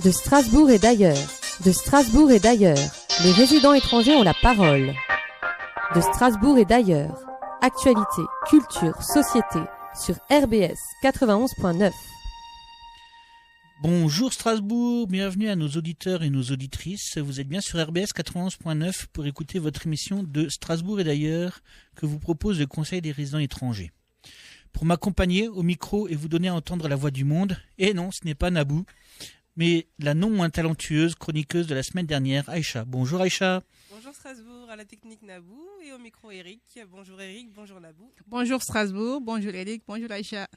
De Strasbourg et d'ailleurs. De Strasbourg et d'ailleurs. Les résidents étrangers ont la parole. De Strasbourg et d'ailleurs. Actualité, culture, société. Sur RBS 91.9. Bonjour Strasbourg, bienvenue à nos auditeurs et nos auditrices. Vous êtes bien sur RBS 91.9 pour écouter votre émission de Strasbourg et d'ailleurs que vous propose le Conseil des résidents étrangers. Pour m'accompagner au micro et vous donner à entendre la voix du monde, et non, ce n'est pas Nabou, mais la non moins talentueuse chroniqueuse de la semaine dernière, Aïcha. Bonjour Aïcha. Bonjour Strasbourg, à la technique Nabou et au micro Eric. Bonjour Eric, bonjour Nabou. Bonjour Strasbourg, bonjour Eric, bonjour Aïcha.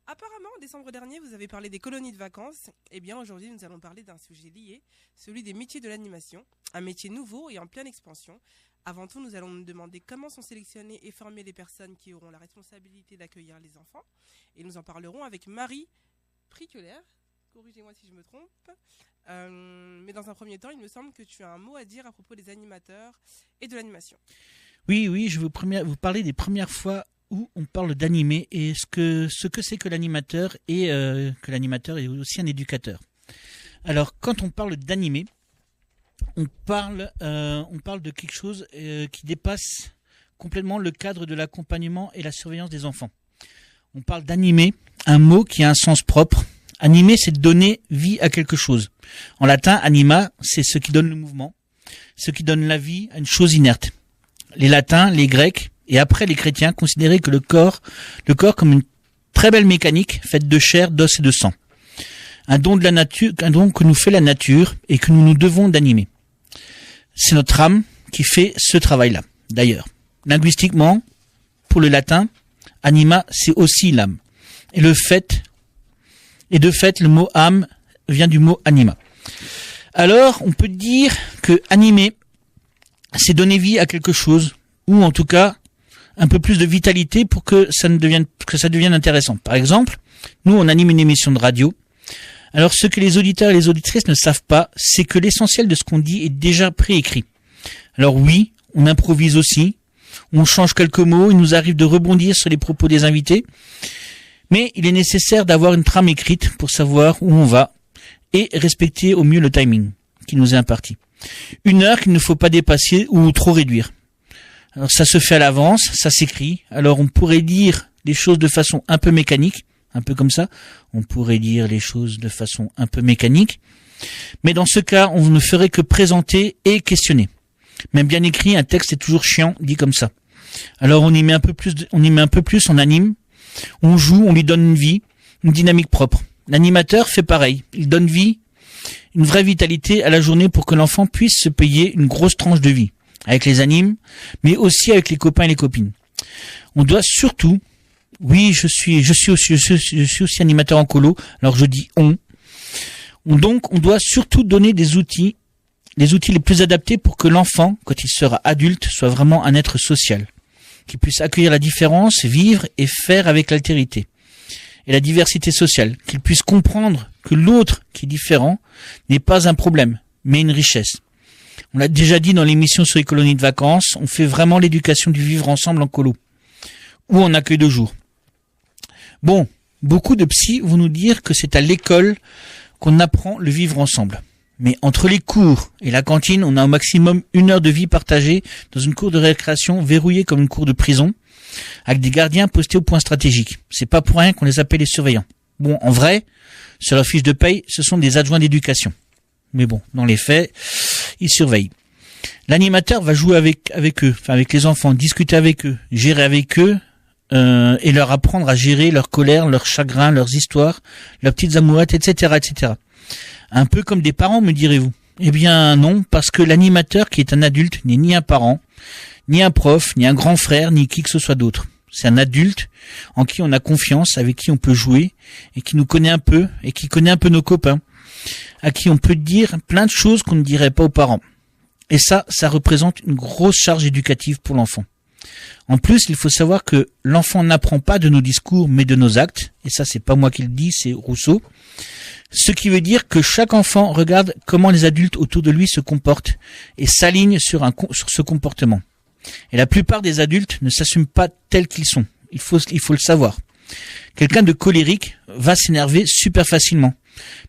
Apparemment, en décembre dernier, vous avez parlé des colonies de vacances. Eh bien, aujourd'hui, nous allons parler d'un sujet lié, celui des métiers de l'animation, un métier nouveau et en pleine expansion. Avant tout, nous allons nous demander comment sont sélectionnées et formées les personnes qui auront la responsabilité d'accueillir les enfants. Et nous en parlerons avec Marie Priculaire. Corrigez-moi si je me trompe. Mais dans un premier temps, il me semble que tu as un mot à dire à propos des animateurs et de l'animation. Oui, je veux vous parler des premières fois où on parle d'animer et ce que c'est que l'animateur et que l'animateur est aussi un éducateur. Alors, quand on parle d'animer, on parle de quelque chose qui dépasse complètement le cadre de l'accompagnement et la surveillance des enfants. On parle d'animer, un mot qui a un sens propre. Animer, c'est donner vie à quelque chose. En latin, anima, c'est ce qui donne le mouvement, ce qui donne la vie à une chose inerte. Les latins, les grecs et après les chrétiens considéraient que le corps comme une très belle mécanique faite de chair, d'os et de sang. Un don de la nature, un don que nous fait la nature et que nous nous devons d'animer. C'est notre âme qui fait ce travail-là. D'ailleurs, linguistiquement, pour le latin, anima, c'est aussi l'âme. Et de fait, le mot âme vient du mot anima. Alors, on peut dire que animer, c'est donner vie à quelque chose, ou en tout cas, un peu plus de vitalité pour que ça devienne intéressant. Par exemple, nous, on anime une émission de radio. Alors, ce que les auditeurs et les auditrices ne savent pas, c'est que l'essentiel de ce qu'on dit est déjà préécrit. Alors oui, on improvise aussi, on change quelques mots, il nous arrive de rebondir sur les propos des invités, mais il est nécessaire d'avoir une trame écrite pour savoir où on va et respecter au mieux le timing qui nous est imparti. 1 heure qu'il ne faut pas dépasser ou trop réduire. Alors ça se fait à l'avance, ça s'écrit. Alors on pourrait dire les choses de façon un peu mécanique, un peu comme ça. On pourrait dire les choses de façon un peu mécanique. Mais dans ce cas, on ne ferait que présenter et questionner. Même bien écrit, un texte est toujours chiant, dit comme ça. Alors on y met un peu plus, on anime, on joue, on lui donne une vie, une dynamique propre. L'animateur fait pareil. Il donne vie, une vraie vitalité à la journée pour que l'enfant puisse se payer une grosse tranche de vie. Avec les animes, mais aussi avec les copains et les copines. On doit surtout, oui, je suis aussi animateur en colo, alors je dis on doit surtout donner les outils les plus adaptés pour que l'enfant, quand il sera adulte, soit vraiment un être social, qui puisse accueillir la différence, vivre et faire avec l'altérité et la diversité sociale, qu'il puisse comprendre que l'autre qui est différent n'est pas un problème, mais une richesse. On l'a déjà dit dans l'émission sur les colonies de vacances, on fait vraiment l'éducation du vivre ensemble en colo ou en accueil de jour. Bon, beaucoup de psys vont nous dire que c'est à l'école qu'on apprend le vivre ensemble. Mais entre les cours et la cantine, on a au maximum 1 heure de vie partagée dans une cour de récréation verrouillée comme une cour de prison, avec des gardiens postés au point stratégique. C'est pas pour rien qu'on les appelle les surveillants. Bon, en vrai, sur leur fiche de paye, ce sont des adjoints d'éducation. Mais bon, dans les faits, ils surveillent. L'animateur va jouer avec eux, avec les enfants, discuter avec eux, gérer avec eux, et leur apprendre à gérer leur colère, leurs chagrins, leurs histoires, leurs petites amourettes, etc., etc. Un peu comme des parents, me direz-vous. Eh bien non, parce que l'animateur qui est un adulte n'est ni un parent, ni un prof, ni un grand frère, ni qui que ce soit d'autre. C'est un adulte en qui on a confiance, avec qui on peut jouer, et qui nous connaît un peu, et qui connaît un peu nos copains, à qui on peut dire plein de choses qu'on ne dirait pas aux parents. Et ça représente une grosse charge éducative pour l'enfant. En plus, il faut savoir que l'enfant n'apprend pas de nos discours, mais de nos actes. Et ça, c'est pas moi qui le dis, c'est Rousseau. Ce qui veut dire que chaque enfant regarde comment les adultes autour de lui se comportent et s'aligne sur ce comportement. Et la plupart des adultes ne s'assument pas tels qu'ils sont. Il faut le savoir. Quelqu'un de colérique va s'énerver super facilement.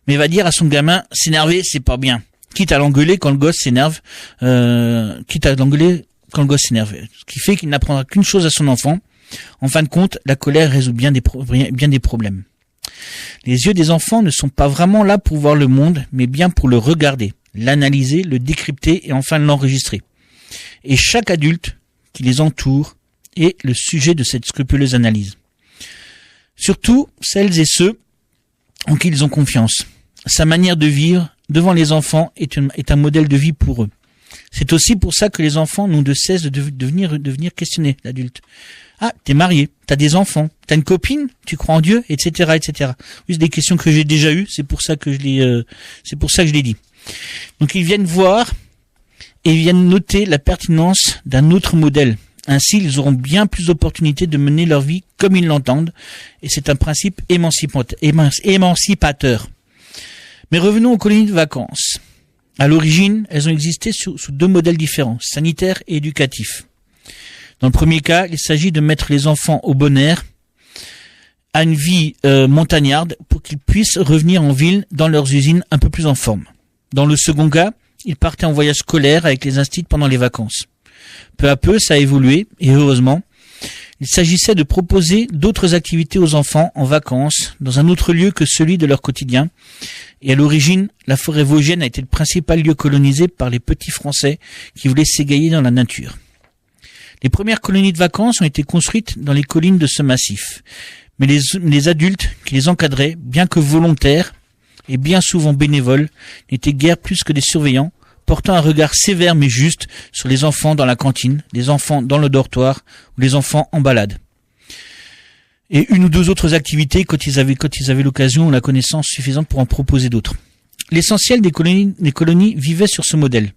mais va dire à son gamin, s'énerver, c'est pas bien. Quitte à l'engueuler quand le gosse s'énerve, ce qui fait qu'il n'apprendra qu'une chose à son enfant. En fin de compte, la colère résout bien des problèmes. Les yeux des enfants ne sont pas vraiment là pour voir le monde, mais bien pour le regarder, l'analyser, le décrypter et enfin l'enregistrer. Et chaque adulte qui les entoure est le sujet de cette scrupuleuse analyse. Surtout celles et ceux en qui ils ont confiance. Sa manière de vivre devant les enfants est un modèle de vie pour eux. C'est aussi pour ça que les enfants n'ont de cesse de venir questionner l'adulte. Ah, t'es marié, t'as des enfants, t'as une copine, tu crois en Dieu, etc., etc. Oui, c'est des questions que j'ai déjà eues, c'est pour ça que je l'ai dit. Donc ils viennent voir et ils viennent noter la pertinence d'un autre modèle. Ainsi, ils auront bien plus d'opportunités de mener leur vie comme ils l'entendent, et c'est un principe émancipateur. Mais revenons aux colonies de vacances. À l'origine, elles ont existé sous deux modèles différents, sanitaires et éducatifs. Dans le premier cas, il s'agit de mettre les enfants au bon air, à une vie montagnarde, pour qu'ils puissent revenir en ville dans leurs usines un peu plus en forme. Dans le second cas, ils partaient en voyage scolaire avec les instituts pendant les vacances. Peu à peu, ça a évolué, et heureusement. Il s'agissait de proposer d'autres activités aux enfants en vacances, dans un autre lieu que celui de leur quotidien. Et à l'origine, la forêt vosgienne a été le principal lieu colonisé par les petits Français qui voulaient s'égayer dans la nature. Les premières colonies de vacances ont été construites dans les collines de ce massif. Mais les adultes qui les encadraient, bien que volontaires et bien souvent bénévoles, n'étaient guère plus que des surveillants, portant un regard sévère mais juste sur les enfants dans la cantine, les enfants dans le dortoir ou les enfants en balade. Et une ou deux autres activités quand ils avaient l'occasion ou la connaissance suffisante pour en proposer d'autres. L'essentiel des colonies vivait sur ce modèle.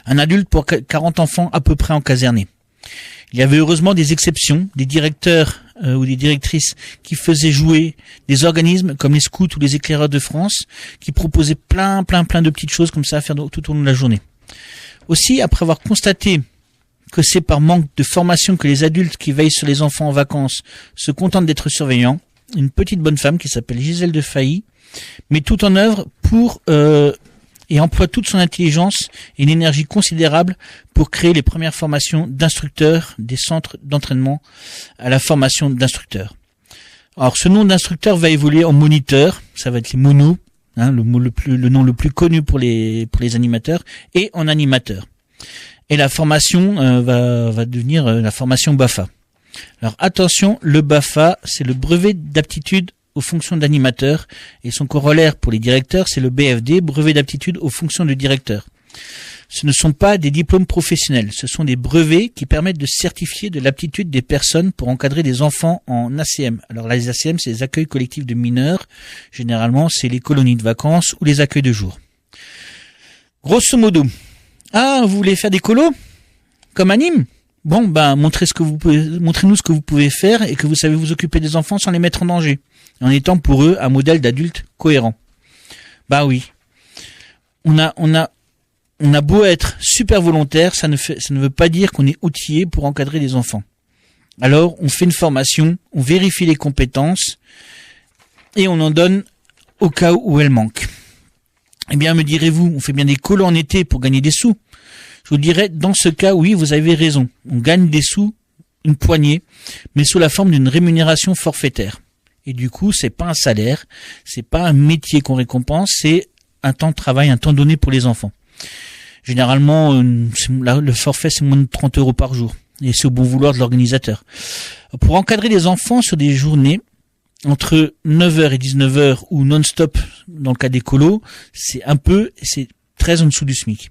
Un adulte pour 40 enfants à peu près encasernés. Il y avait heureusement des exceptions, des directeurs ou des directrices qui faisaient jouer des organismes comme les scouts ou les éclaireurs de France, qui proposaient plein de petites choses comme ça à faire tout au long de la journée. Aussi, après avoir constaté que c'est par manque de formation que les adultes qui veillent sur les enfants en vacances se contentent d'être surveillants, une petite bonne femme qui s'appelle Gisèle de Failly met tout en œuvre et emploie toute son intelligence et une énergie considérable pour créer les premières formations d'instructeurs des centres d'entraînement à la formation d'instructeurs. Alors ce nom d'instructeur va évoluer en moniteur, ça va être les monos, le nom le plus connu pour les animateurs, et en animateur. Et la formation va devenir la formation BAFA. Alors attention, le BAFA, c'est le brevet d'aptitude aux fonctions d'animateur, et son corollaire pour les directeurs, c'est le BFD, brevet d'aptitude aux fonctions de directeur. Ce ne sont pas des diplômes professionnels, ce sont des brevets qui permettent de certifier de l'aptitude des personnes pour encadrer des enfants en ACM. Alors les ACM, c'est les accueils collectifs de mineurs, généralement c'est les colonies de vacances ou les accueils de jour. Grosso modo, vous voulez faire des colos comme anime ? Bon, montrez-nous ce que vous pouvez faire et que vous savez vous occuper des enfants sans les mettre en danger, en étant pour eux un modèle d'adulte cohérent. Oui. On a beau être super volontaire, ça ne veut pas dire qu'on est outillé pour encadrer des enfants. Alors, on fait une formation, on vérifie les compétences et on en donne au cas où elles manquent. Eh bien, me direz-vous, on fait bien des colos en été pour gagner des sous. Je vous dirais, dans ce cas, oui, vous avez raison. On gagne des sous, une poignée, mais sous la forme d'une rémunération forfaitaire. Et du coup, c'est pas un salaire, c'est pas un métier qu'on récompense, c'est un temps de travail, un temps donné pour les enfants. Généralement, le forfait, c'est moins de 30 € par jour. Et c'est au bon vouloir de l'organisateur. Pour encadrer les enfants sur des journées, entre 9h et 19h ou non-stop, dans le cas des colos, c'est très en dessous du SMIC.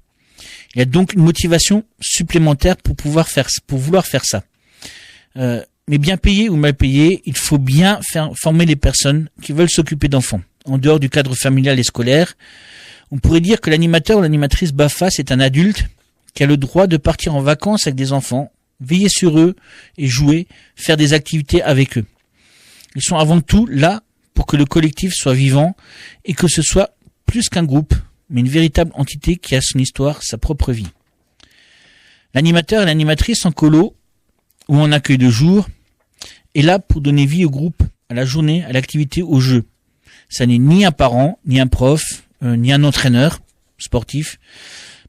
Il y a donc une motivation supplémentaire pour vouloir faire ça. Mais bien payé ou mal payé, il faut bien former les personnes qui veulent s'occuper d'enfants. En dehors du cadre familial et scolaire, on pourrait dire que l'animateur ou l'animatrice BAFA, c'est un adulte qui a le droit de partir en vacances avec des enfants, veiller sur eux et jouer, faire des activités avec eux. Ils sont avant tout là pour que le collectif soit vivant et que ce soit plus qu'un groupe, mais une véritable entité qui a son histoire, sa propre vie. L'animateur et l'animatrice en colo ou en accueil de jour est là pour donner vie au groupe, à la journée, à l'activité, au jeu. Ça n'est ni un parent, ni un prof, ni un entraîneur sportif.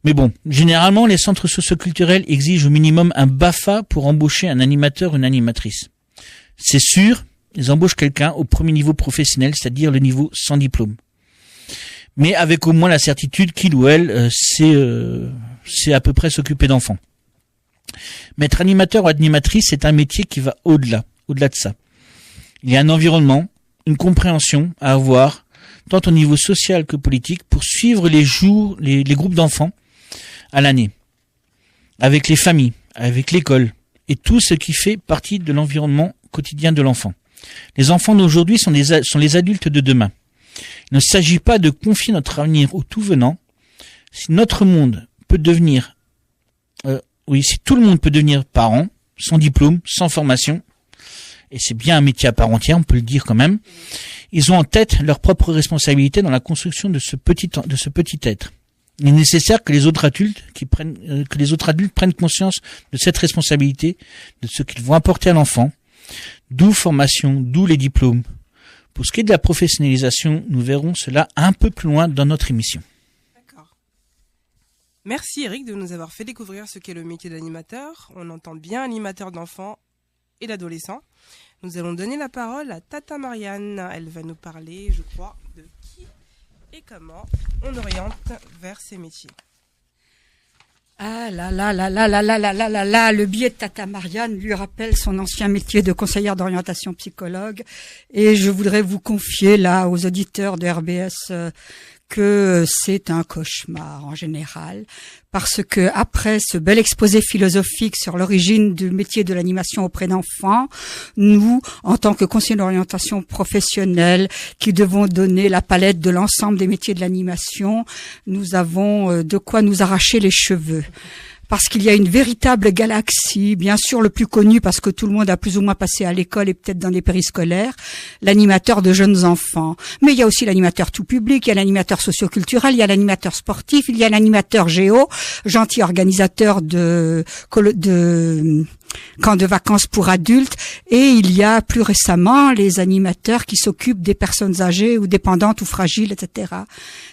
Mais bon, généralement, les centres socioculturels exigent au minimum un BAFA pour embaucher un animateur ou une animatrice. C'est sûr, ils embauchent quelqu'un au premier niveau professionnel, c'est-à-dire le niveau sans diplôme. Mais avec au moins la certitude qu'il ou elle sait à peu près s'occuper d'enfants. Mais être animateur ou animatrice, c'est un métier qui va au-delà de ça. Il y a un environnement, une compréhension à avoir, tant au niveau social que politique, pour suivre les groupes d'enfants à l'année, avec les familles, avec l'école, et tout ce qui fait partie de l'environnement quotidien de l'enfant. Les enfants d'aujourd'hui sont les adultes de demain. Il ne s'agit pas de confier notre avenir au tout venant. Si notre monde peut devenir, si tout le monde peut devenir parent, sans diplôme, sans formation, et c'est bien un métier à part entière, on peut le dire quand même, ils ont en tête leur propre responsabilité dans la construction de ce petit être. Il est nécessaire que les autres adultes prennent conscience de cette responsabilité, de ce qu'ils vont apporter à l'enfant, d'où formation, d'où les diplômes. Pour ce qui est de la professionnalisation, nous verrons cela un peu plus loin dans notre émission. D'accord. Merci Eric de nous avoir fait découvrir ce qu'est le métier d'animateur. On entend bien animateur d'enfants et d'adolescents. Nous allons donner la parole à Tata Marianne. Elle va nous parler, je crois, de qui et comment on oriente vers ces métiers. Ah là là là là là là là là là là, le biais de Tata Marianne lui rappelle son ancien métier de conseillère d'orientation psychologue, et je voudrais vous confier là aux auditeurs de RBS que c'est un cauchemar en général, parce que après ce bel exposé philosophique sur l'origine du métier de l'animation auprès d'enfants, nous, en tant que conseillers d'orientation professionnelle, qui devons donner la palette de l'ensemble des métiers de l'animation, nous avons de quoi nous arracher les cheveux. Parce qu'il y a une véritable galaxie, bien sûr le plus connu parce que tout le monde a plus ou moins passé à l'école et peut-être dans des périscolaires, l'animateur de jeunes enfants. Mais il y a aussi l'animateur tout public, il y a l'animateur socioculturel, il y a l'animateur sportif, il y a l'animateur géo, gentil organisateur de camps de vacances pour adultes, et il y a plus récemment les animateurs qui s'occupent des personnes âgées ou dépendantes ou fragiles, etc.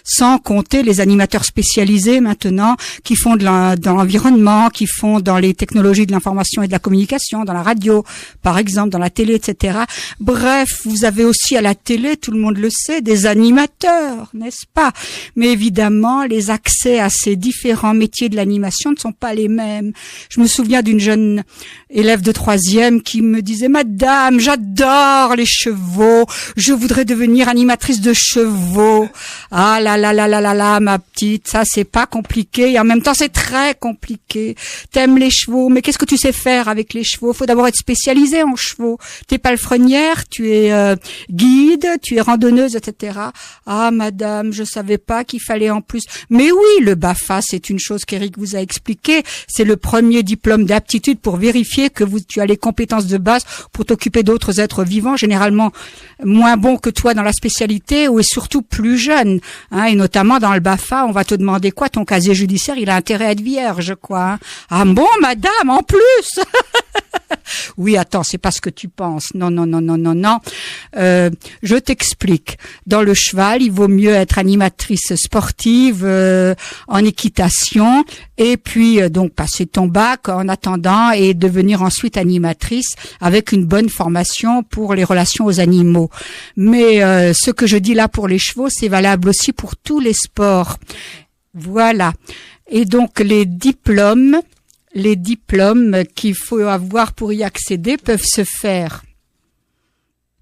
Sans compter les animateurs spécialisés maintenant qui font dans l'environnement, qui font dans les technologies de l'information et de la communication, dans la radio, par exemple, dans la télé, etc. Bref, vous avez aussi à la télé, tout le monde le sait, des animateurs, n'est-ce pas? Mais évidemment, les accès à ces différents métiers de l'animation ne sont pas les mêmes. Je me souviens d'une jeune élève de 3e qui me disait: Madame, j'adore les chevaux, je voudrais devenir animatrice de chevaux. Ah là là là là là là, ma petite, ça c'est pas compliqué et en même temps c'est très compliqué. T'aimes les chevaux, mais qu'est-ce que tu sais faire avec les chevaux? Faut d'abord être spécialisé en chevaux. T'es palefrenière, tu es guide, tu es randonneuse, etc. Ah madame, je savais pas qu'il fallait en plus. Mais oui, le BAFA, c'est une chose qu'Éric vous a expliqué. C'est le premier diplôme d'aptitude pour vérifier que tu as les compétences de base pour t'occuper d'autres êtres vivants, généralement moins bons que toi dans la spécialité ou et surtout plus jeunes. Hein, et notamment dans le BAFA, on va te demander quoi? Ton casier judiciaire, il a intérêt à être vierge, quoi. Hein. Ah bon, madame, en plus. Oui, attends, c'est pas ce que tu penses. Non. Je t'explique. Dans le cheval, il vaut mieux être animatrice sportive en équitation et puis donc passer ton bac en attendant et devenir ensuite animatrice avec une bonne formation pour les relations aux animaux. Mais ce que je dis là pour les chevaux, c'est valable aussi pour tous les sports. Voilà. Et donc les diplômes qu'il faut avoir pour y accéder peuvent se faire.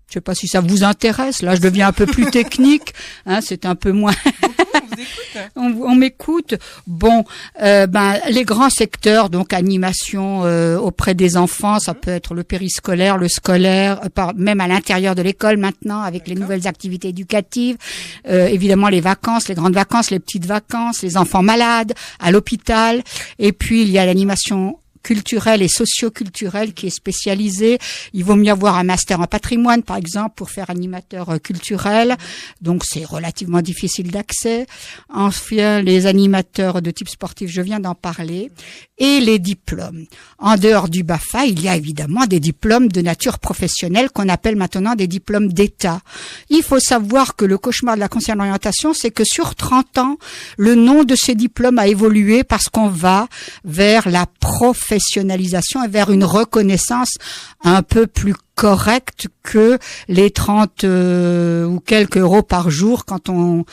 Je sais pas si ça vous intéresse. Là, je deviens un peu plus technique. Hein, c'est un peu moins. On m'écoute. Bon, les grands secteurs, donc animation auprès des enfants, ça peut être le périscolaire, le scolaire, même à l'intérieur de l'école maintenant, avec les nouvelles activités éducatives. Évidemment, les vacances, les grandes vacances, les petites vacances, les enfants malades, à l'hôpital. Et puis, il y a l'animation culturel et socio-culturel qui est spécialisé. Il vaut mieux avoir un master en patrimoine, par exemple, pour faire animateur culturel. Donc, c'est relativement difficile d'accès. Enfin, les animateurs de type sportif, je viens d'en parler. Et les diplômes. En dehors du BAFA, il y a évidemment des diplômes de nature professionnelle qu'on appelle maintenant des diplômes d'État. Il faut savoir que le cauchemar de la conseillère d'orientation, c'est que sur 30 ans, le nom de ces diplômes a évolué parce qu'on va vers la professionnalisation et vers une reconnaissance un peu plus correcte que les 30 ou quelques euros par jour quand on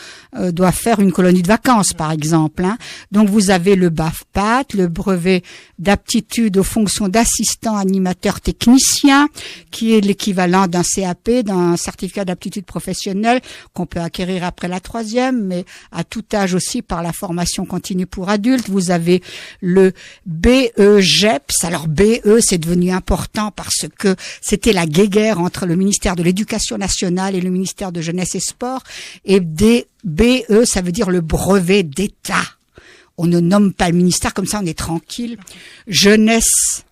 doit faire une colonie de vacances, par exemple. Donc, vous avez le BAFPAT, le brevet d'aptitude aux fonctions d'assistant animateur technicien, qui est l'équivalent d'un CAP, d'un certificat d'aptitude professionnelle qu'on peut acquérir après la 3e, mais à tout âge aussi par la formation continue pour adultes. Vous avez le BEGEPS. Alors, BE, c'est devenu important parce que c'était la guéguerre entre le ministère de l'Éducation nationale et le ministère de Jeunesse et Sport. Et BE, ça veut dire le brevet d'État. On ne nomme pas le ministère, comme ça on est tranquille. Jeunesse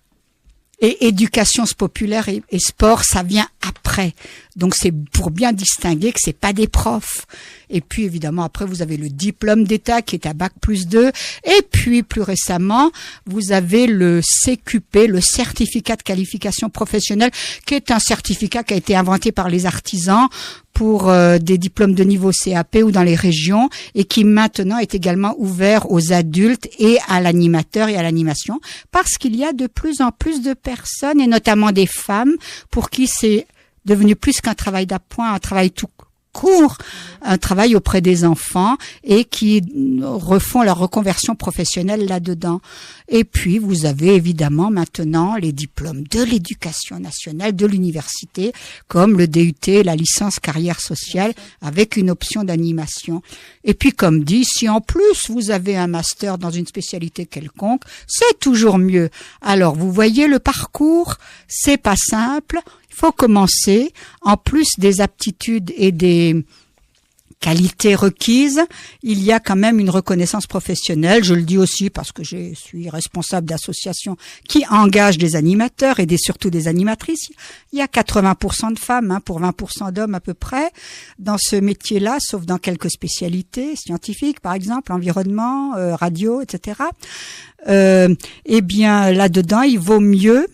et éducation populaire et sport, ça vient après. Donc c'est pour bien distinguer que c'est pas des profs. Et puis évidemment après vous avez le diplôme d'État qui est à Bac+2. Et puis plus récemment vous avez le CQP, le certificat de qualification professionnelle, qui est un certificat qui a été inventé par les artisans pour des diplômes de niveau CAP ou dans les régions, et qui maintenant est également ouvert aux adultes et à l'animateur et à l'animation, parce qu'il y a de plus en plus de personnes, et notamment des femmes, pour qui c'est devenu plus qu'un travail d'appoint, un travail tout court, un travail auprès des enfants, et qui refont leur reconversion professionnelle là-dedans. Et puis, vous avez évidemment maintenant les diplômes de l'éducation nationale, de l'université, comme le DUT, la licence carrière sociale, avec une option d'animation. Et puis, comme dit, si en plus vous avez un master dans une spécialité quelconque, c'est toujours mieux. Alors, vous voyez le parcours, c'est pas simple. Il faut commencer, en plus des aptitudes et des qualités requises, il y a quand même une reconnaissance professionnelle. Je le dis aussi parce que je suis responsable d'associations qui engagent des animateurs et surtout des animatrices. Il y a 80% de femmes, pour 20% d'hommes à peu près, dans ce métier-là, sauf dans quelques spécialités scientifiques, par exemple, environnement, radio, etc. Eh bien, là-dedans, il vaut mieux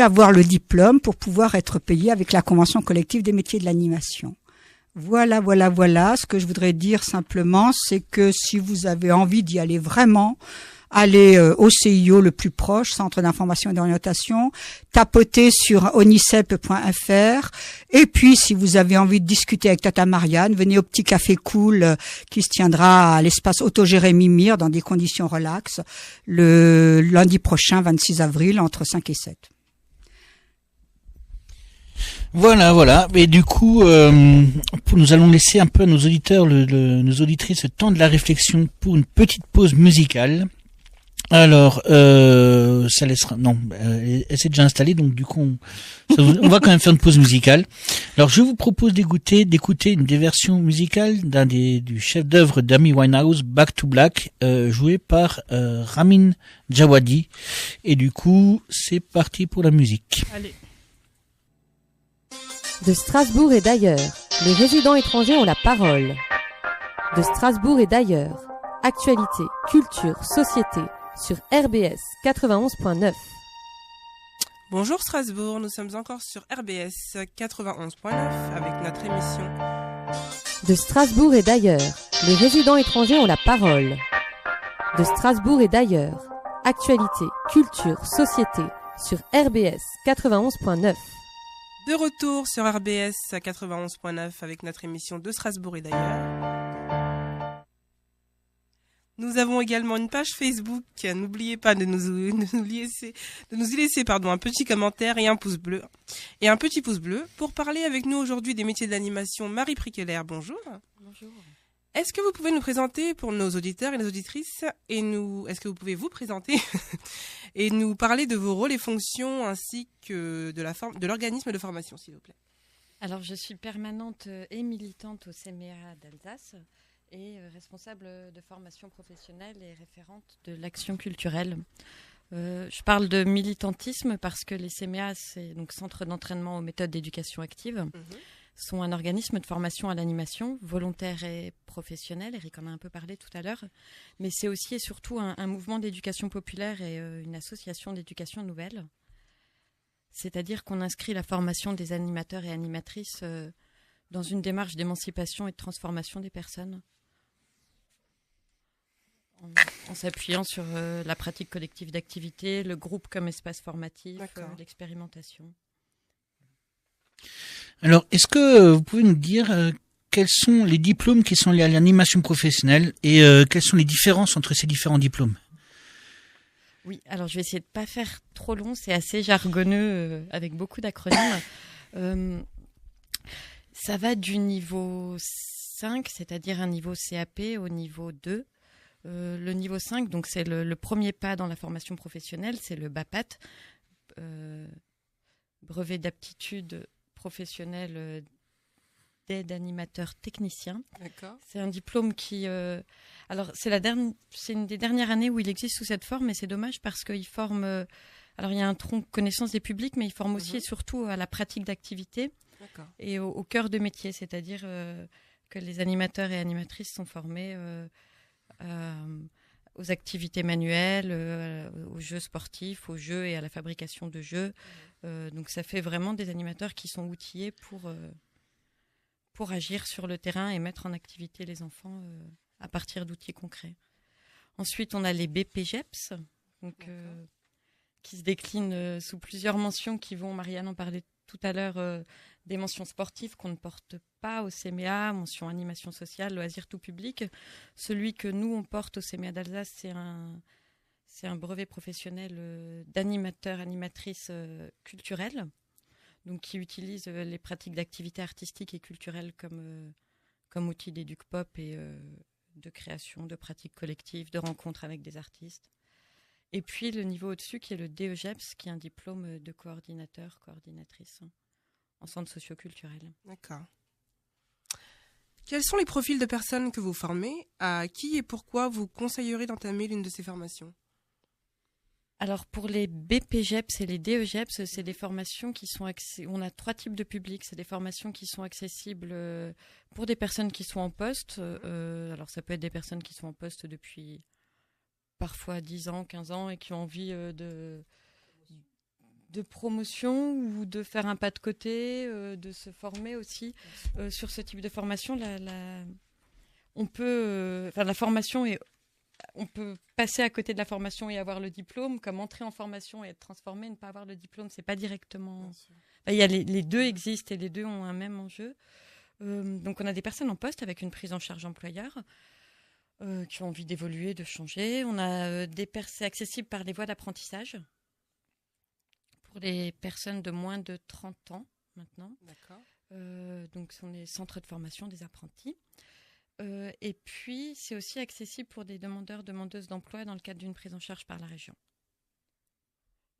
avoir le diplôme pour pouvoir être payé avec la convention collective des métiers de l'animation. Voilà. Ce que je voudrais dire simplement, c'est que si vous avez envie d'y aller vraiment, allez au CIO le plus proche, Centre d'information et d'orientation, tapotez sur onicep.fr, et puis si vous avez envie de discuter avec Tata Marianne, venez au petit café cool qui se tiendra à l'espace autogéré Mimir dans des conditions relaxes le lundi prochain, 26 avril, entre 5 et 7. Voilà. Et du coup, nous allons laisser un peu à nos auditeurs, nos auditrices, le temps de la réflexion pour une petite pause musicale. Alors, ça laissera. Non, elle s'est déjà installée, donc du coup, on va quand même faire une pause musicale. Alors, je vous propose d'écouter une des versions musicales du chef-d'œuvre d'Amy Winehouse, Back to Black, joué par Ramin Djawadi. Et du coup, c'est parti pour la musique. Allez. De Strasbourg et d'ailleurs, les résidents étrangers ont la parole. De Strasbourg et d'ailleurs, actualité, culture, société, sur RBS 91.9. Bonjour Strasbourg, nous sommes encore sur RBS 91.9 avec notre émission De Strasbourg et d'ailleurs, les résidents étrangers ont la parole. De Strasbourg et d'ailleurs, actualité, culture, société, sur RBS 91.9. De retour sur RBS 91.9 avec notre émission De Strasbourg et d'ailleurs. Nous avons également une page Facebook. N'oubliez pas de nous y laisser un petit commentaire et un pouce bleu. Et un petit pouce bleu pour parler avec nous aujourd'hui des métiers de l'animation. Marie Priquelaire, bonjour. Bonjour. Est-ce que vous pouvez nous présenter pour nos auditeurs et nos auditrices est-ce que vous pouvez vous présenter et nous parler de vos rôles et fonctions ainsi que de l'organisme de formation, s'il vous plaît? Alors, je suis permanente et militante au CMEA d'Alsace et responsable de formation professionnelle et référente de l'action culturelle Je parle de militantisme parce que les CMA, c'est donc Centre d'entraînement aux méthodes d'éducation active, sont un organisme de formation à l'animation, volontaire et professionnel. Eric en a un peu parlé tout à l'heure. Mais c'est aussi et surtout un mouvement d'éducation populaire et une association d'éducation nouvelle. C'est-à-dire qu'on inscrit la formation des animateurs et animatrices dans une démarche d'émancipation et de transformation des personnes, en s'appuyant sur la pratique collective d'activité, le groupe comme espace formatif, l'expérimentation. Alors, est-ce que vous pouvez nous dire quels sont les diplômes qui sont liés à l'animation professionnelle et quelles sont les différences entre ces différents diplômes? Oui, alors je vais essayer de ne pas faire trop long, c'est assez jargonneux avec beaucoup d'acronymes. Ça va du niveau 5, c'est-à-dire un niveau CAP, au niveau 2. Le niveau 5, donc c'est le premier pas dans la formation professionnelle, c'est le BAPAT, brevet d'aptitude professionnelle d'aide animateur technicien. D'accord. C'est un diplôme qui... alors, c'est une des dernières années où il existe sous cette forme, et c'est dommage parce qu'il forme... alors, il y a un tronc connaissance des publics, mais il forme aussi et surtout à la pratique d'activité et au cœur de métier, c'est-à-dire que les animateurs et animatrices sont formés aux activités manuelles, aux jeux sportifs, aux jeux et à la fabrication de jeux. Donc, ça fait vraiment des animateurs qui sont outillés pour agir sur le terrain et mettre en activité les enfants à partir d'outils concrets. Ensuite, on a les BPGEPS, donc, qui se déclinent sous plusieurs mentions qui vont, Marianne en parlait tout à l'heure, des mentions sportives qu'on ne porte pas au CMA, mention animation sociale, loisirs tout public. Celui que nous, on porte au CMA d'Alsace, c'est un brevet professionnel d'animateur, animatrice culturelle, donc qui utilise les pratiques d'activité artistique et culturelle comme outil d'éduc-pop et de création, de pratiques collectives, de rencontres avec des artistes. Et puis le niveau au-dessus qui est le DEGEPS, qui est un diplôme de coordinateur, coordinatrice en centre socio-culturel. D'accord. Quels sont les profils de personnes que vous formez? À qui et pourquoi vous conseillerez d'entamer l'une de ces formations? Alors pour les BPGEPS et les DEGEPS, c'est des formations qui sont on a 3 types de publics. C'est des formations qui sont accessibles pour des personnes qui sont en poste. Alors ça peut être des personnes qui sont en poste depuis parfois 10 ans, 15 ans et qui ont envie de promotion ou de faire un pas de côté, de se former aussi sur ce type de formation. La formation est... On peut passer à côté de la formation et avoir le diplôme, comme entrer en formation et être transformé, ne pas avoir le diplôme, c'est pas directement... Il y a les deux existent et les deux ont un même enjeu. Donc on a des personnes en poste avec une prise en charge employeur qui ont envie d'évoluer, de changer. On a c'est accessible par les voies d'apprentissage pour les personnes de moins de 30 ans maintenant. D'accord. Donc ce sont les centres de formation des apprentis. Et puis, c'est aussi accessible pour des demandeurs, demandeuses d'emploi dans le cadre d'une prise en charge par la région.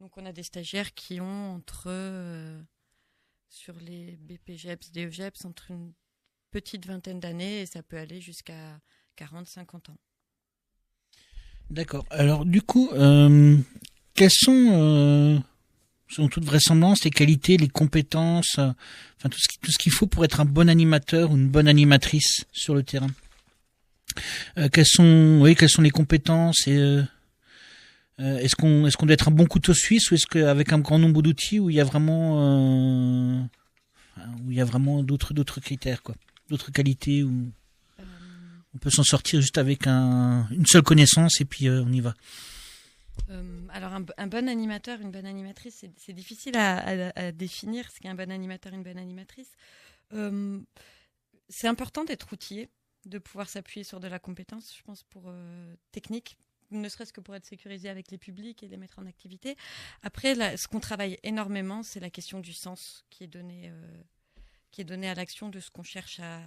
Donc, on a des stagiaires qui ont sur les BPGEPS, DEGEPS, entre une petite vingtaine d'années et ça peut aller jusqu'à 40-50 ans. D'accord. Alors, du coup, quelles sont, selon toute vraisemblance, les qualités, les compétences, enfin tout ce qu'il faut pour être un bon animateur ou une bonne animatrice sur le terrain. Quelles sont les compétences et est-ce qu'on doit être un bon couteau suisse ou est-ce qu'avec un grand nombre d'outils où il y a vraiment d'autres critères quoi, d'autres qualités où on peut s'en sortir juste avec une seule connaissance et puis on y va. Alors un bon animateur, une bonne animatrice, c'est difficile à définir ce qu'est un bon animateur, une bonne animatrice. C'est important d'être outillé, de pouvoir s'appuyer sur de la compétence, je pense, pour technique, ne serait-ce que pour être sécurisé avec les publics et les mettre en activité. Après, ce qu'on travaille énormément, c'est la question du sens qui est donné à l'action, de ce qu'on cherche à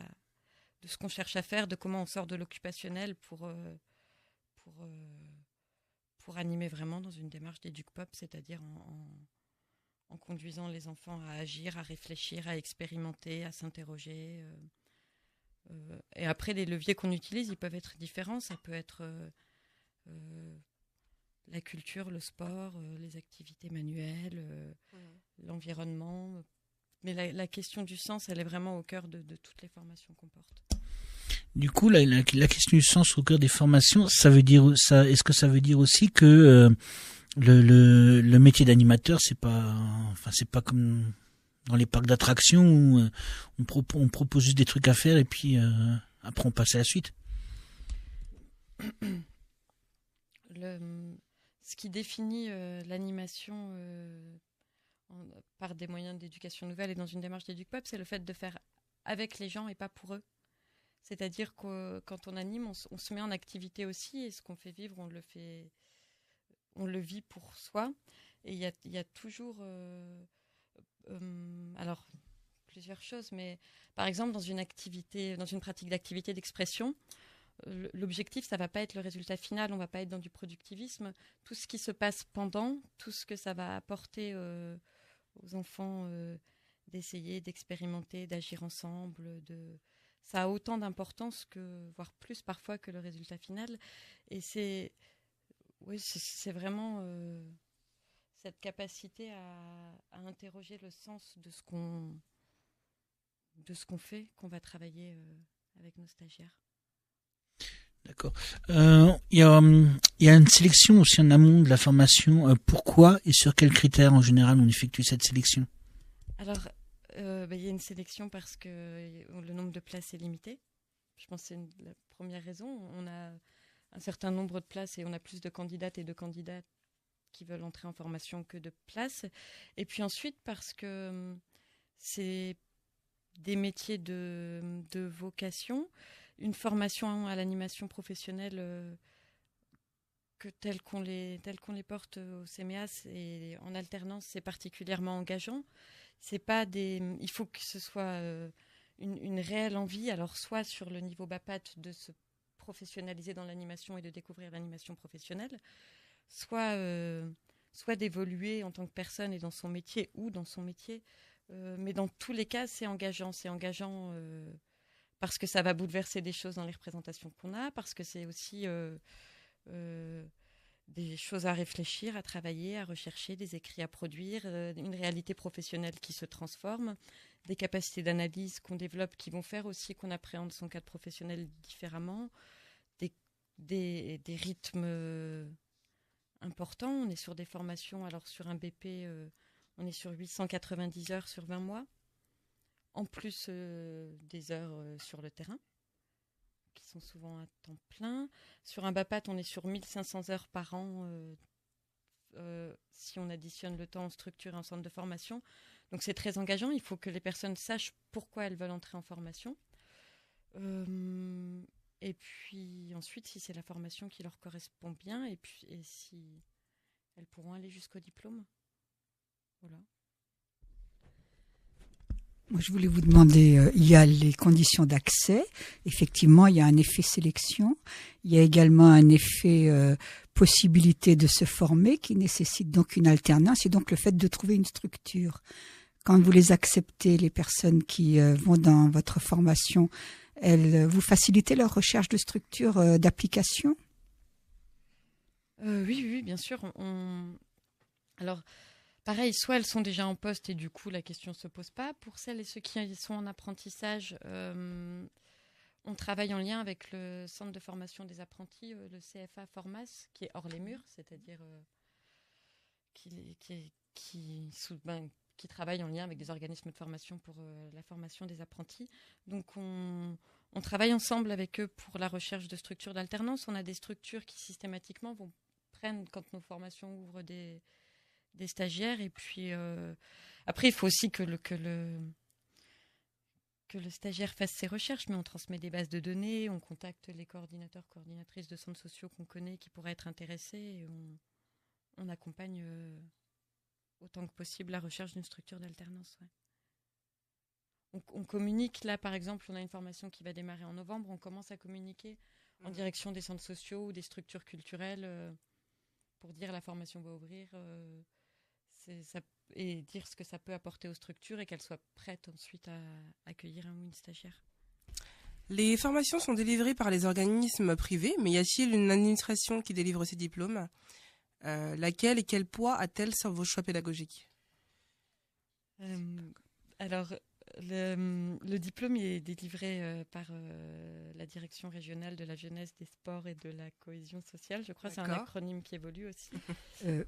faire, de comment on sort de l'occupationnel pour animer vraiment dans une démarche d'éduc-pop, c'est-à-dire en conduisant les enfants à agir, à réfléchir, à expérimenter, à s'interroger. Et après, les leviers qu'on utilise, ils peuvent être différents. Ça peut être la culture, le sport, les activités manuelles, l'environnement. Mais la question du sens, elle est vraiment au cœur de toutes les formations qu'on porte. Du coup, la question du sens au cœur des formations, ça veut dire ça. Est-ce que ça veut dire aussi que le métier d'animateur, c'est pas comme dans les parcs d'attractions où on propose juste des trucs à faire et puis après on passe à la suite. Ce qui définit l'animation par des moyens d'éducation nouvelle et dans une démarche d'EducPop, c'est le fait de faire avec les gens et pas pour eux. C'est-à-dire que quand on anime, on se met en activité aussi et ce qu'on fait vivre, on le vit pour soi. Et il y a toujours alors plusieurs choses, mais par exemple dans une pratique d'activité d'expression, l'objectif, ça va pas être le résultat final, on va pas être dans du productivisme. Tout ce qui se passe pendant, tout ce que ça va apporter aux enfants d'essayer, d'expérimenter, d'agir ensemble, ça a autant d'importance voire plus parfois que le résultat final. Et c'est vraiment cette capacité à interroger le sens de ce qu'on fait, qu'on va travailler avec nos stagiaires. D'accord. Il y a une sélection aussi en amont de la formation. Pourquoi et sur quels critères en général on effectue cette sélection ? Alors, il y a une sélection parce que le nombre de places est limité. Je pense que c'est la première raison. On a un certain nombre de places et on a plus de candidates et de candidats qui veulent entrer en formation que de places. Et puis ensuite, parce que c'est des métiers de vocation, une formation à l'animation professionnelle telle qu'on les porte au CMEAS et en alternance, c'est particulièrement engageant. Il faut que ce soit une réelle envie, alors soit sur le niveau BAPAT de se professionnaliser dans l'animation et de découvrir l'animation professionnelle, soit d'évoluer en tant que personne et dans son métier ou dans son métier. Mais dans tous les cas, c'est engageant. C'est engageant parce que ça va bouleverser des choses dans les représentations qu'on a, parce que c'est aussi des choses à réfléchir, à travailler, à rechercher, des écrits à produire, une réalité professionnelle qui se transforme, des capacités d'analyse qu'on développe qui vont faire aussi qu'on appréhende son cadre professionnel différemment, des rythmes importants. On est sur des formations, alors sur un BP, on est sur 890 heures sur 20 mois, en plus des heures sur le terrain, qui sont souvent à temps plein. Sur un BAPAT, on est sur 1500 heures par an si on additionne le temps en structure et en centre de formation. Donc c'est très engageant, il faut que les personnes sachent pourquoi elles veulent entrer en formation. Et puis ensuite, si c'est la formation qui leur correspond bien, et si elles pourront aller jusqu'au diplôme. Voilà. Moi, je voulais vous demander, il y a les conditions d'accès. Effectivement, il y a un effet sélection. Il y a également un effet possibilité de se former qui nécessite donc une alternance et donc le fait de trouver une structure. Quand vous les acceptez, les personnes qui vont dans votre formation, vous facilitez leur recherche de structure d'application ? Oui, bien sûr. Alors, pareil, soit elles sont déjà en poste et du coup, la question ne se pose pas. Pour celles et ceux qui sont en apprentissage, on travaille en lien avec le centre de formation des apprentis, le CFA Formas, qui est hors les murs, c'est-à-dire qui travaille en lien avec des organismes de formation pour la formation des apprentis. Donc, on travaille ensemble avec eux pour la recherche de structures d'alternance. On a des structures qui systématiquement prennent, quand nos formations ouvrent, des stagiaires. Et puis, après, il faut aussi que le stagiaire fasse ses recherches, mais on transmet des bases de données, on contacte les coordinateurs, coordinatrices de centres sociaux qu'on connaît qui pourraient être intéressés et on accompagne autant que possible la recherche d'une structure d'alternance. Ouais. On communique, là par exemple, on a une formation qui va démarrer en novembre, on commence à communiquer en direction des centres sociaux ou des structures culturelles pour dire la formation va ouvrir et dire ce que ça peut apporter aux structures et qu'elles soient prêtes ensuite à accueillir un ou une stagiaire. Les formations sont délivrées par les organismes privés, mais y a-t-il une administration qui délivre ces diplômes ? Laquelle et quel poids a-t-elle sur vos choix pédagogiques? Alors, le diplôme est délivré par la direction régionale de la jeunesse, des sports et de la cohésion sociale. Je crois que c'est un acronyme qui évolue aussi.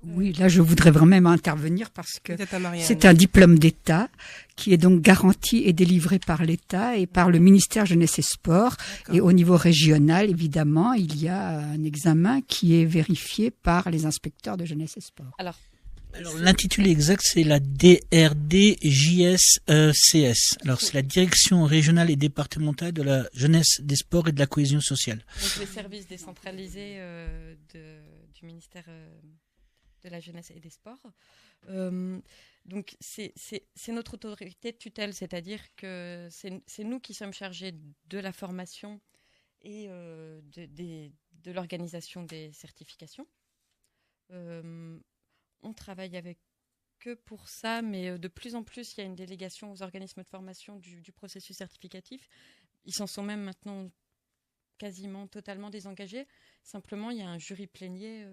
Oui, là je voudrais vraiment intervenir parce que Marianne. c'est un diplôme d'État qui est donc garanti et délivré par l'État et par le ministère Jeunesse et Sport. D'accord. Et au niveau régional, évidemment, il y a un examen qui est vérifié par les inspecteurs de Jeunesse et Sport. Alors, l'intitulé exact, c'est la DRDJSCS. Alors, c'est la Direction régionale et départementale de la jeunesse, des sports et de la cohésion sociale. Donc, les services décentralisés du ministère de la jeunesse et des sports. Donc, c'est notre autorité de tutelle, c'est-à-dire que c'est nous qui sommes chargés de la formation et de l'organisation des certifications. On travaille avec eux pour ça, mais de plus en plus, il y a une délégation aux organismes de formation du processus certificatif. Ils s'en sont même maintenant quasiment totalement désengagés. Simplement, il y a un jury plénier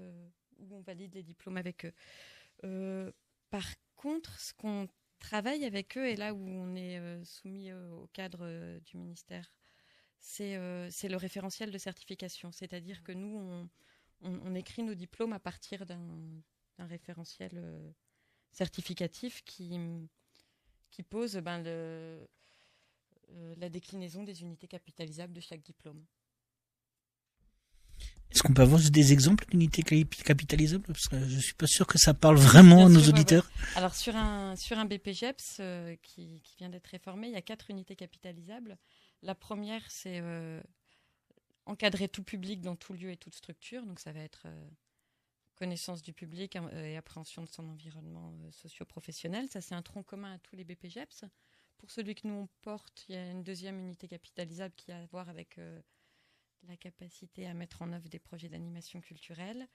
où on valide les diplômes avec eux. Par contre, ce qu'on travaille avec eux, et là où on est soumis au cadre du ministère, c'est le référentiel de certification. C'est-à-dire que nous, on écrit nos diplômes à partir d'un référentiel certificatif qui pose la déclinaison des unités capitalisables de chaque diplôme. Est-ce qu'on peut avoir des exemples d'unités capitalisables? Parce que je suis pas sûr que ça parle vraiment à nos auditeurs. Ouais. Alors sur un BPGEPS qui vient d'être réformé, il y a 4 unités capitalisables. La première, c'est encadrer tout public dans tout lieu et toute structure. Donc ça va être connaissance du public et appréhension de son environnement socio-professionnel. Ça, c'est un tronc commun à tous les BPGEPS. Pour celui que nous, on porte, il y a une deuxième unité capitalisable qui a à voir avec la capacité à mettre en œuvre des projets d'animation culturelle.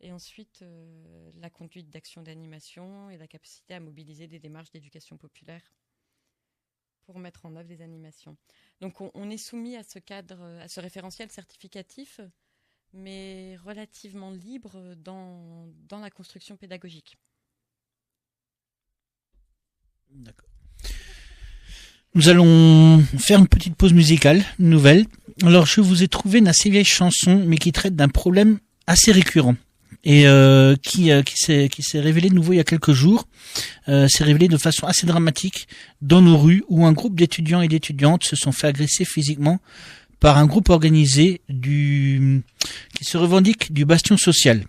Et ensuite, la conduite d'actions d'animation et la capacité à mobiliser des démarches d'éducation populaire pour mettre en œuvre des animations. Donc, on est soumis à ce cadre, à ce référentiel certificatif, mais relativement libre dans la construction pédagogique. D'accord. Nous allons faire une petite pause musicale, une nouvelle. Alors, je vous ai trouvé une assez vieille chanson, mais qui traite d'un problème assez récurrent et qui s'est révélé de nouveau il y a quelques jours. S'est révélé de façon assez dramatique dans nos rues, où un groupe d'étudiants et d'étudiantes se sont fait agresser physiquement par un groupe organisé qui se revendique du Bastion Social,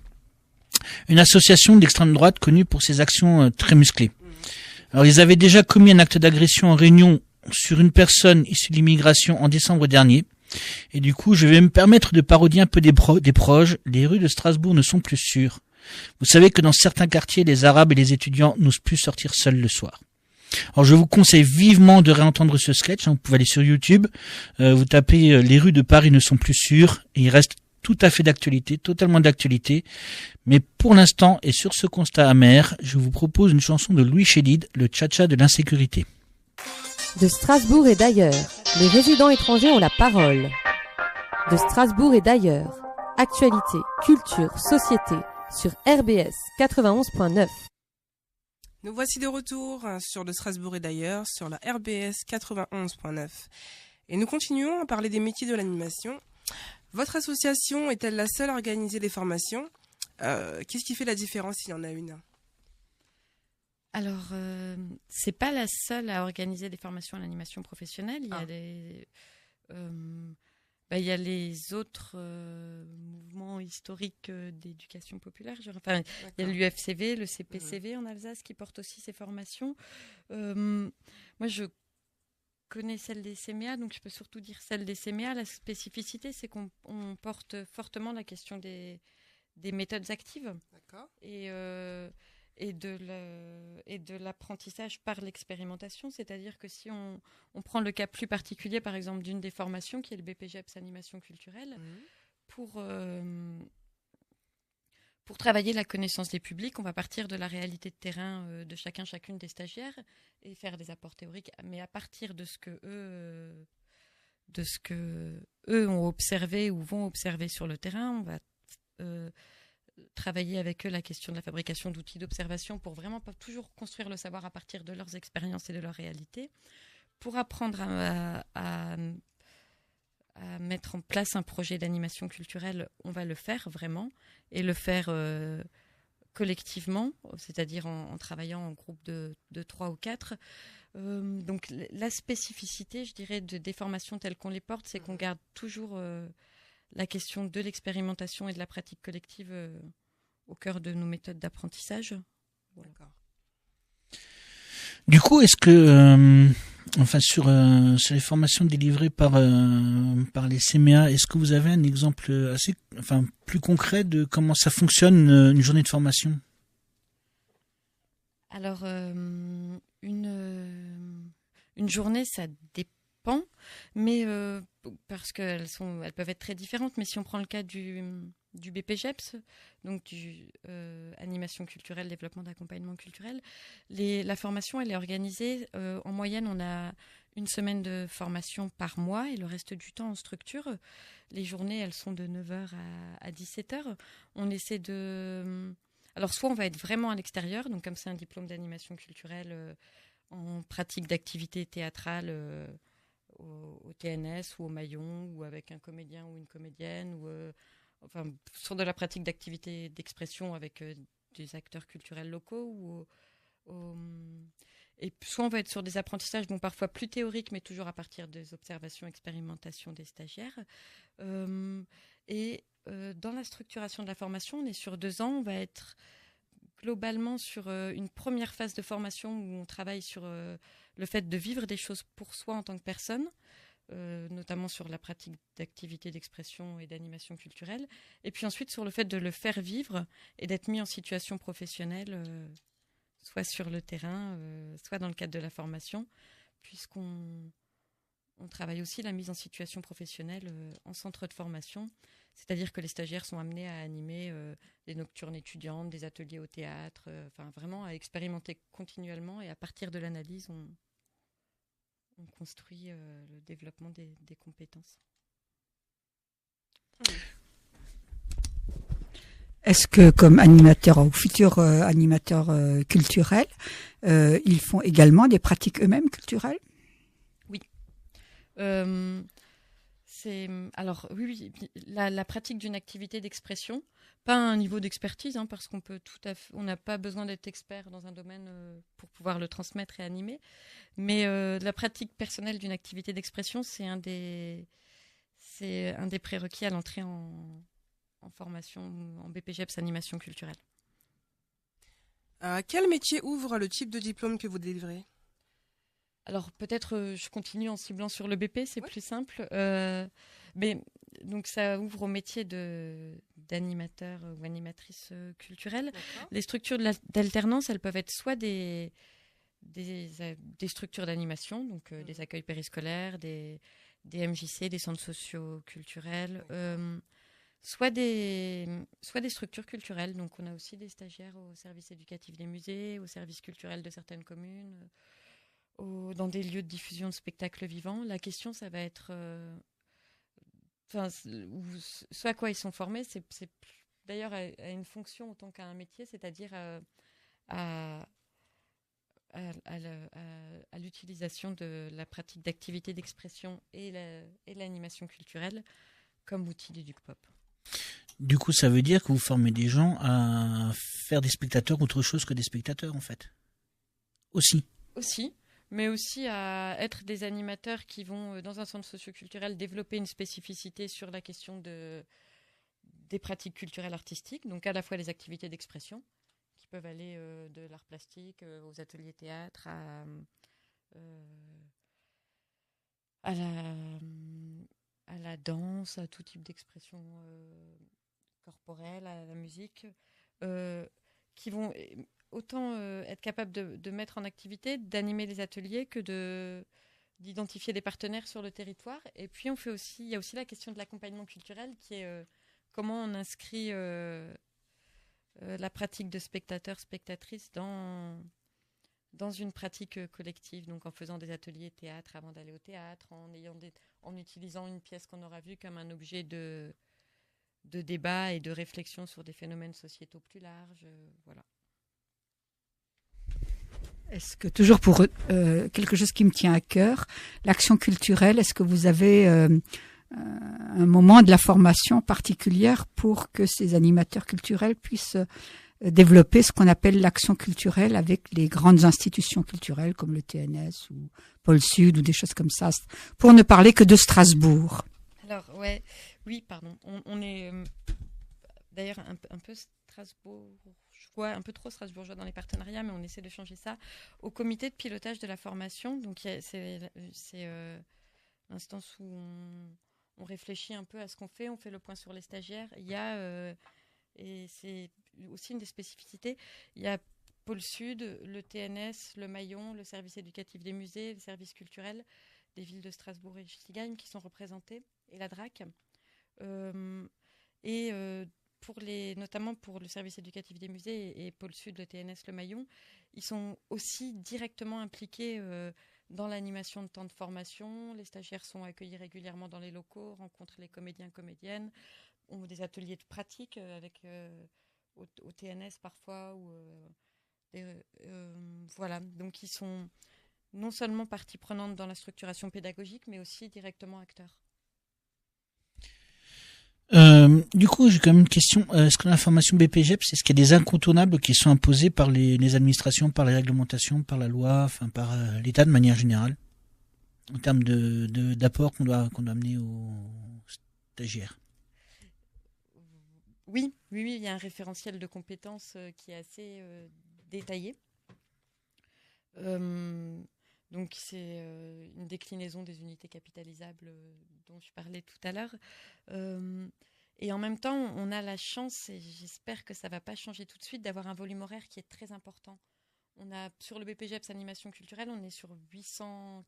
une association d'extrême droite connue pour ses actions très musclées. Alors, ils avaient déjà commis un acte d'agression en réunion sur une personne issue de l'immigration en décembre dernier. Et du coup, je vais me permettre de parodier un peu des proches. Les rues de Strasbourg ne sont plus sûres. Vous savez que dans certains quartiers, les Arabes et les étudiants n'osent plus sortir seuls le soir. Alors, je vous conseille vivement de réentendre ce sketch. Vous pouvez aller sur YouTube, vous tapez les rues de Paris ne sont plus sûres, et il reste tout à fait d'actualité, totalement d'actualité. Mais pour l'instant, et sur ce constat amer, je vous propose une chanson de Louis Chédid, le Tcha-Tcha de l'insécurité. De Strasbourg et d'ailleurs, les résidents étrangers ont la parole. De Strasbourg et d'ailleurs, actualité, culture, société, sur RBS 91.9. Nous voici de retour sur de Strasbourg et d'ailleurs, sur la RBS 91.9. Et nous continuons à parler des métiers de l'animation. Votre association est-elle la seule à organiser des formations? Qu'est-ce qui fait la différence s'il y en a une? Alors, c'est pas la seule à organiser des formations à l'animation professionnelle. Il y a les autres mouvements historiques d'éducation populaire. Enfin, il y a l'UFCV, le CPCV en Alsace qui porte aussi ces formations. Moi, je connais celle des CMA, donc je peux surtout dire celle des CMA. La spécificité, c'est qu'on porte fortement la question des méthodes actives. D'accord. Et de l'apprentissage par l'expérimentation, c'est-à-dire que si on prend le cas plus particulier, par exemple, d'une des formations qui est le BPGEPS animation culturelle, pour travailler la connaissance des publics, on va partir de la réalité de terrain de chacune des stagiaires et faire des apports théoriques, mais à partir de ce que eux ont observé ou vont observer sur le terrain, on va travailler avec eux la question de la fabrication d'outils d'observation pour vraiment pas toujours construire le savoir à partir de leurs expériences et de leur réalité. Pour apprendre à mettre en place un projet d'animation culturelle, on va le faire vraiment et le faire collectivement, c'est-à-dire en travaillant en groupe de 3 ou 4. Donc la spécificité, je dirais, des formations telles qu'on les porte, c'est qu'on garde toujours la question de l'expérimentation et de la pratique collective au cœur de nos méthodes d'apprentissage. Voilà. D'accord. Du coup, est-ce que, sur les formations délivrées par les CMA, est-ce que vous avez un exemple plus concret de comment ça fonctionne une journée de formation? Alors, une journée, ça dépend, mais parce qu'elles peuvent être très différentes. Mais si on prend le cas du BPGEPS, donc du animation culturelle, développement d'accompagnement culturel, la formation, elle est organisée. En moyenne, on a une semaine de formation par mois et le reste du temps en structure. Les journées, elles sont de 9h à 17h. On essaie de... Alors, soit on va être vraiment à l'extérieur, donc comme c'est un diplôme d'animation culturelle en pratique d'activité théâtrale au TNS ou au Maillon, ou avec un comédien ou une comédienne, ou sur de la pratique d'activité d'expression avec des acteurs culturels locaux, et soit on va être sur des apprentissages parfois plus théoriques, mais toujours à partir des observations, expérimentations des stagiaires. Dans la structuration de la formation, on est sur 2 ans. On va être globalement sur une première phase de formation où on travaille sur le fait de vivre des choses pour soi en tant que personne, notamment sur la pratique d'activité d'expression et d'animation culturelle. Et puis ensuite sur le fait de le faire vivre et d'être mis en situation professionnelle, soit sur le terrain, soit dans le cadre de la formation, puisqu'on travaille aussi la mise en situation professionnelle en centre de formation. C'est-à-dire que les stagiaires sont amenés à animer des nocturnes étudiantes, des ateliers au théâtre, vraiment à expérimenter continuellement, et à partir de l'analyse, on construit le développement des compétences. Est-ce que, comme animateur ou futur animateur culturel, ils font également des pratiques eux-mêmes culturelles? Oui. Alors oui, la pratique d'une activité d'expression, pas un niveau d'expertise, parce qu'on peut on n'a pas besoin d'être expert dans un domaine pour pouvoir le transmettre et animer, mais la pratique personnelle d'une activité d'expression, c'est un des prérequis à l'entrée en formation en BPGEPS animation culturelle. Quel métier ouvre le type de diplôme que vous délivrez? Alors peut-être je continue en ciblant sur le BP, c'est plus simple. Mais donc ça ouvre au métier d'animateur ou animatrice culturelle. D'accord. Les structures d'alternance, elles peuvent être soit des structures d'animation, donc des accueils périscolaires, des MJC, des centres sociaux culturels, soit des structures culturelles. Donc on a aussi des stagiaires au service éducatif des musées, au service culturel de certaines communes, dans des lieux de diffusion de spectacles vivants. La question, ça va être ce à quoi ils sont formés, c'est d'ailleurs à une fonction autant qu'à un métier, c'est-à-dire à l'utilisation de la pratique d'activité d'expression et l'animation culturelle comme outil du DUCPOP. Du coup, ça veut dire que vous formez des gens à faire des spectateurs autre chose que des spectateurs, en fait. Aussi, mais aussi à être des animateurs qui vont, dans un centre socioculturel, développer une spécificité sur la question des pratiques culturelles artistiques, donc à la fois les activités d'expression, qui peuvent aller de l'art plastique aux ateliers théâtre, à la danse, à tout type d'expression corporelle, à la musique, qui vont autant être capables de mettre en activité, d'animer les ateliers, que d'identifier des partenaires sur le territoire. Et puis il y a aussi la question de l'accompagnement culturel, qui est comment on inscrit la pratique de spectateurs, spectatrices dans une pratique collective, donc en faisant des ateliers théâtre avant d'aller au théâtre, en utilisant une pièce qu'on aura vue comme un objet débat et de réflexion sur des phénomènes sociétaux plus larges. Voilà. Est-ce que, toujours pour quelque chose qui me tient à cœur, l'action culturelle, est-ce que vous avez un moment de la formation particulière pour que ces animateurs culturels puissent développer ce qu'on appelle l'action culturelle avec les grandes institutions culturelles comme le TNS ou Pôle Sud ou des choses comme ça, pour ne parler que de Strasbourg? Alors, oui, pardon. On est d'ailleurs un peu Strasbourgeois, un peu trop strasbourgeois dans les partenariats, mais on essaie de changer ça. Au comité de pilotage de la formation, donc c'est l'instance où on réfléchit un peu à ce qu'on fait, on fait le point sur les stagiaires. Il y a, et c'est aussi une des spécificités, il y a Pôle Sud, le TNS, le Maillon, le service éducatif des musées, le service culturel des villes de Strasbourg et Schiltigheim qui sont représentés, et la DRAC. Notamment pour le service éducatif des musées et Pôle Sud, le TNS, le Maillon, ils sont aussi directement impliqués dans l'animation de temps de formation. Les stagiaires sont accueillis régulièrement dans les locaux, rencontrent les comédiens, comédiennes, ont des ateliers de pratique avec au TNS parfois. Voilà, donc ils sont non seulement partie prenante dans la structuration pédagogique, mais aussi directement acteurs. Du coup, j'ai quand même une question. Est-ce que dans la formation BPGEPS, est-ce qu'il y a des incontournables qui sont imposés par les administrations, par les réglementations, par la loi, enfin par l'État de manière générale, en termes d'apport qu'on doit amener aux stagiaires? Oui, il y a un référentiel de compétences qui est assez détaillé. Donc c'est une déclinaison des unités capitalisables dont je parlais tout à l'heure. Et en même temps, on a la chance, et j'espère que ça ne va pas changer tout de suite, d'avoir un volume horaire qui est très important. Sur le BPGEPS Animation Culturelle, on est sur 800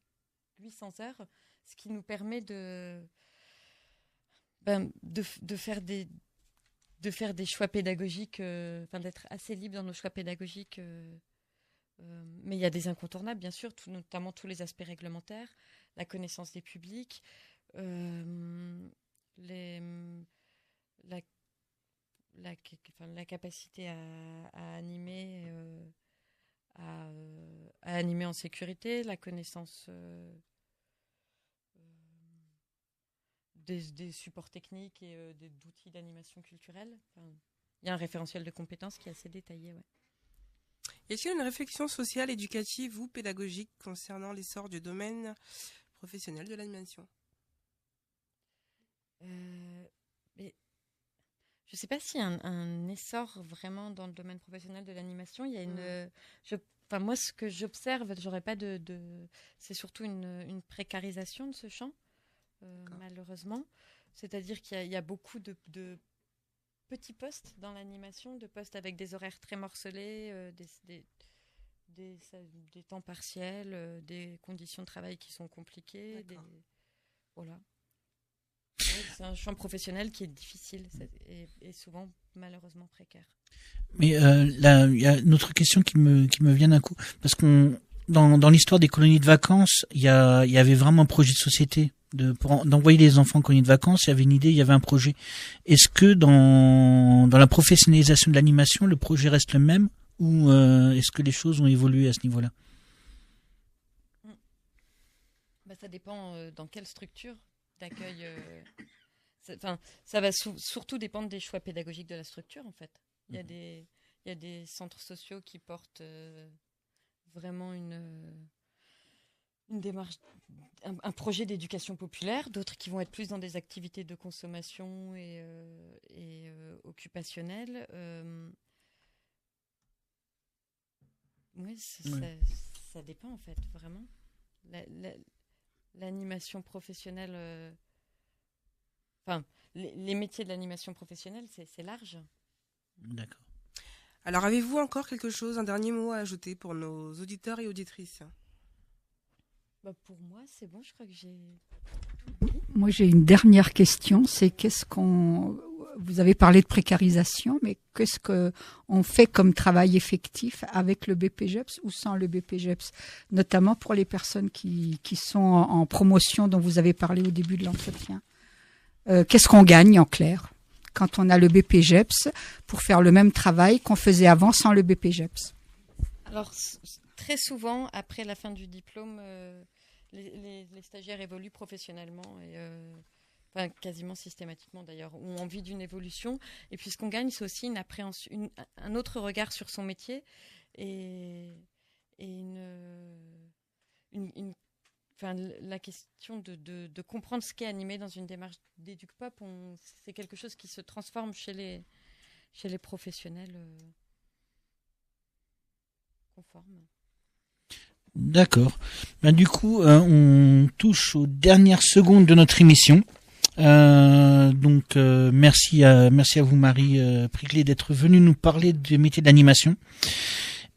heures, ce qui nous permet de faire des choix pédagogiques, d'être assez libre dans nos choix pédagogiques. Mais il y a des incontournables, bien sûr, notamment tous les aspects réglementaires, la connaissance des publics, la capacité à animer, à animer en sécurité, la connaissance des supports techniques et d'outils d'animation culturelle. Il y a un référentiel de compétences qui est assez détaillé. Ouais. Y a-t-il une réflexion sociale, éducative ou pédagogique concernant l'essor du domaine professionnel de l'animation? Mais je ne sais pas s'il y a un essor vraiment dans le domaine professionnel de l'animation. Il y a moi, ce que j'observe, c'est surtout une précarisation de ce champ, malheureusement. C'est-à-dire qu'il y a beaucoup de petits postes dans l'animation, de postes avec des horaires très morcelés, des temps partiels, des conditions de travail qui sont compliquées. Voilà. C'est un champ professionnel qui est difficile et souvent malheureusement précaire. Mais là, il y a une autre question qui me vient d'un coup, parce qu'on dans l'histoire des colonies de vacances, il y avait vraiment un projet de société d'envoyer les enfants en colonie de vacances. Il y avait une idée, il y avait un projet. Est-ce que dans la professionnalisation de l'animation, le projet reste le même, ou est-ce que les choses ont évolué à ce niveau-là? Ça dépend dans quelle structure d'accueil. Ça va surtout dépendre des choix pédagogiques de la structure, en fait. Il y a des centres sociaux qui portent vraiment une démarche, un projet d'éducation populaire, d'autres qui vont être plus dans des activités de consommation et occupationnelles. Oui, ça dépend, en fait, vraiment. L'animation professionnelle, les métiers de l'animation professionnelle, c'est large. D'accord. Alors, avez-vous encore quelque chose, un dernier mot à ajouter pour nos auditeurs et auditrices? Pour moi, c'est bon, je crois que j'ai... Moi, j'ai une dernière question, c'est vous avez parlé de précarisation, mais qu'est-ce qu'on fait comme travail effectif avec le BPGEPS ou sans le BPGEPS, notamment pour les personnes qui sont en promotion dont vous avez parlé au début de l'entretien? Qu'est-ce qu'on gagne en clair quand on a le BPGEPS pour faire le même travail qu'on faisait avant sans le BPGEPS. Alors, très souvent, après la fin du diplôme, les stagiaires évoluent professionnellement, enfin, quasiment systématiquement d'ailleurs, ont envie d'une évolution. Et puis, ce qu'on gagne, c'est aussi un autre regard sur son métier et enfin, la question de comprendre ce qu'est animé dans une démarche d'EducPop, c'est quelque chose qui se transforme chez les professionnels conformes. D'accord. Du coup, on touche aux dernières secondes de notre émission. Donc, merci à vous, Marie Priclé, d'être venue nous parler du métier d'animation.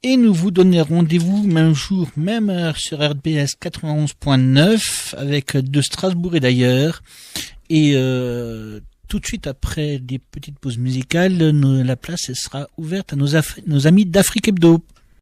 Et nous vous donnons rendez-vous même jour, même heure sur RBS 91.9 avec de Strasbourg et d'ailleurs. Et tout de suite après des petites pauses musicales, la place sera ouverte à nos amis d'Afrique Hebdo.